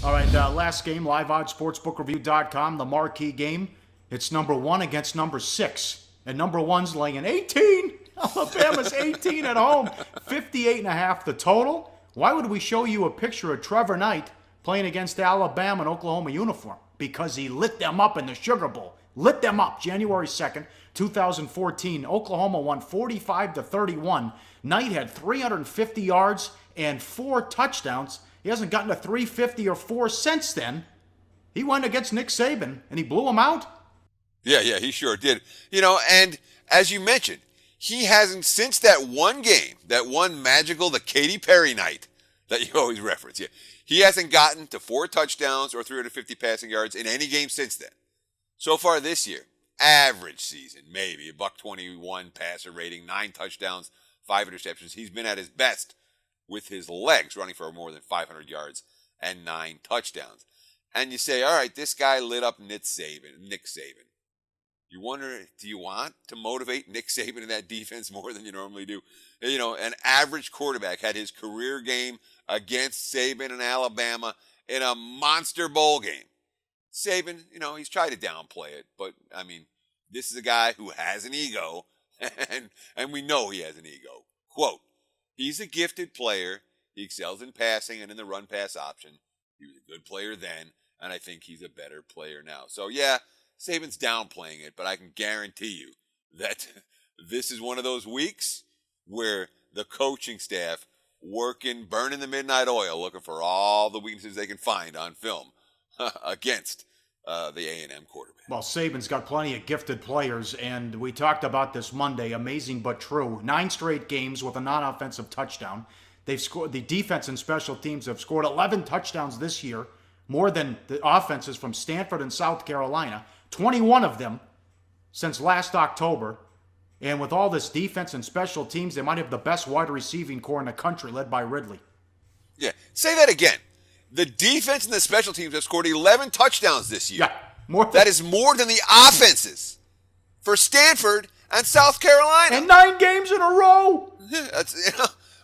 All right, last game, liveoddsportsbookreview.com, the marquee game. It's number 1 against number 6. And number 1's laying 18. Alabama's 18 at home. 58.5 the total. Why would we show you a picture of Trevor Knight playing against Alabama in Oklahoma uniform? Because he lit them up in the Sugar Bowl. Lit them up January 2nd, 2014. Oklahoma won 45-31. Knight had 350 yards and 4 touchdowns. He hasn't gotten to 350 or 4 since then. He went against Nick Saban, and he blew him out. Yeah, he sure did. And as you mentioned, he hasn't, since that one game, that one magical, the Katy Perry night that you always reference, he hasn't gotten to 4 touchdowns or 350 passing yards in any game since then. So far this year, average season, maybe, a $121 passer rating, 9 touchdowns, 5 interceptions. He's been at his best with his legs, running for more than 500 yards and 9 touchdowns. And you say, all right, this guy lit up Nick Saban. You wonder, do you want to motivate Nick Saban in that defense more than you normally do? An average quarterback had his career game against Saban and Alabama in a monster bowl game. Saban, he's tried to downplay it, but, this is a guy who has an ego, and we know he has an ego. Quote, he's a gifted player. He excels in passing and in the run-pass option. He was a good player then, and I think he's a better player now. So, yeah, Saban's downplaying it, but I can guarantee you that this is one of those weeks where the coaching staff burning the midnight oil, looking for all the weaknesses they can find on film against the A&M quarterback. Well, Saban's got plenty of gifted players, and we talked about this Monday, amazing but true. 9 straight games with a non-offensive touchdown. They've scored, the defense and special teams have scored 11 touchdowns this year, more than the offenses from Stanford and South Carolina. 21 of them since last October. And with all this defense and special teams, they might have the best wide receiving core in the country, led by Ridley. Yeah, say that again. The defense and the special teams have scored 11 touchdowns this year. Yeah, that is more than the offenses for Stanford and South Carolina. And 9 games in a row. That's,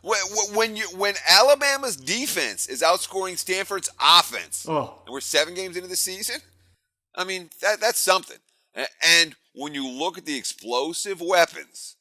when Alabama's defense is outscoring Stanford's offense, and we're 7 games into the season, that's something. And when you look at the explosive weapons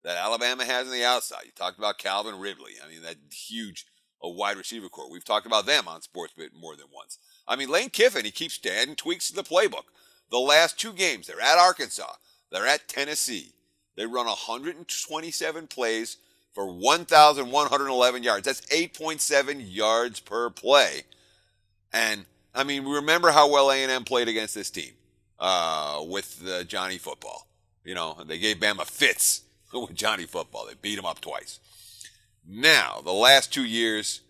that Alabama has on the outside, you talked about Calvin Ridley. That huge wide receiver core. We've talked about them on SportsBit more than once. Lane Kiffin, he keeps adding tweaks to the playbook. The last 2 games, they're at Arkansas. They're at Tennessee. They run 127 plays for 1,111 yards. That's 8.7 yards per play. And, remember how well A&M played against this team with Johnny Football. They gave Bama fits with Johnny Football. They beat him up twice. Now, the last 2 years,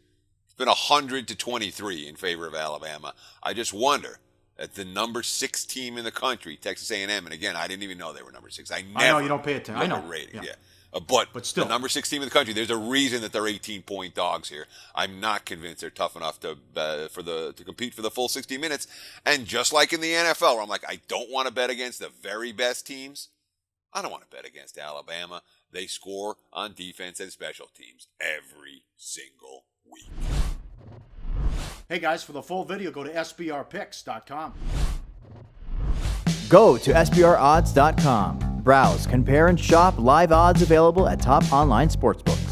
it's been 100-23 in favor of Alabama. I just wonder, at the number 6 team in the country, Texas A&M, and again, I didn't even know they were number 6. I know you don't pay attention. I know. Rated, yeah. But still, the number 6 team in the country, there's a reason that they're 18-point dogs here. I'm not convinced they're tough enough to compete for the full 60 minutes. And just like in the NFL, where I'm like, I don't want to bet against the very best teams, I don't want to bet against Alabama. They score on defense and special teams every single week. Hey guys, for the full video, go to sbrpicks.com. Go to sbrodds.com. Browse, compare, and shop live odds available at top online sportsbooks.